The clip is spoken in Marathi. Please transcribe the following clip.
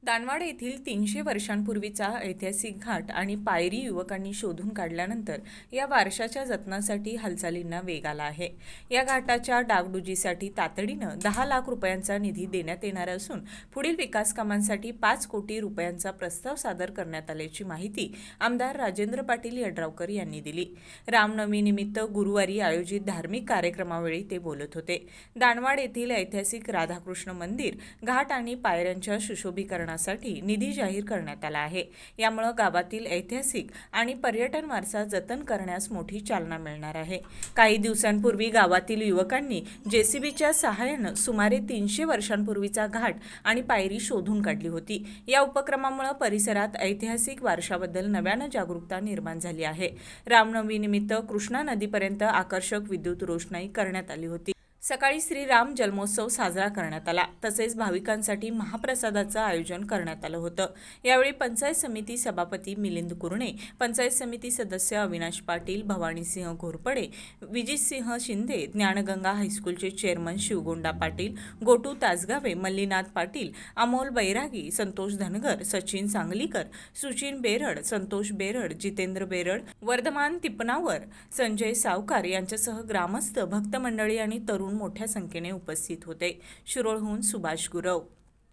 दानवाड येथील 300 वर्षांपूर्वीचा ऐतिहासिक घाट आणि पायरी युवकांनी शोधून काढल्यानंतर या वारशाच्या जतनासाठी हालचालींना वेग आला आहे. या घाटाच्या डागडुजीसाठी तातडीनं 10 लाख रुपयांचा निधी देण्यात येणार असून पुढील विकास कामांसाठी 5 कोटी रुपयांचा प्रस्ताव सादर करण्यात आल्याची माहिती आमदार राजेंद्र पाटील यड्रावकर यांनी दिली. रामनवमीनिमित्त गुरुवारी आयोजित धार्मिक कार्यक्रमावेळी ते बोलत होते. दानवाड येथील ऐतिहासिक राधाकृष्ण मंदिर, घाट आणि पायऱ्यांच्या सुशोभीकरणासाठी निधी जाहीर करण्यात आला आहे. यामुळे गावातील ऐतिहासिक आणि पर्यटन वारसा जतन करण्यास मोठी चालना मिळणार आहे. काही दिवसांपूर्वी गावातील युवकांनी जेसीबीच्या सहाय्याने सुमारे 300 वर्षांपूर्वीचा घाट आणि पायरी शोधून काढली होती. या उपक्रमामुळे परिसरात ऐतिहासिक वारशाबद्दल नव्यानं जागरूकता निर्माण झाली आहे. रामनवमीनिमित्त कृष्णा नदीपर्यंत आकर्षक विद्युत रोषणाई करण्यात आली होती. सकाळी श्रीराम जन्मोत्सव साजरा करण्यात आला. तसेच भाविकांसाठी महाप्रसादाचं आयोजन करण्यात आलं होतं. यावेळी पंचायत समिती सभापती मिलिंद कुरणे, पंचायत समिती सदस्य अविनाश पाटील, भवानीसिंह घोरपडे, विजितसिंह शिंदे, ज्ञानगंगा हायस्कूलचे चेअरमन शिवगोंडा पाटील, गोटू तासगावे, मल्लीनाथ पाटील, अमोल बैरागी, संतोष धनगर, सचिन सांगलीकर, सुचिन बेरड, संतोष बेरड, जितेंद्र बेरड, वर्धमान तिपनावर, संजय सावकार यांच्यासह ग्रामस्थ, भक्त मंडळी आणि तरुण मोठ्या संख्येने उपस्थित होते. शिरोळहून सुभाष गुरव.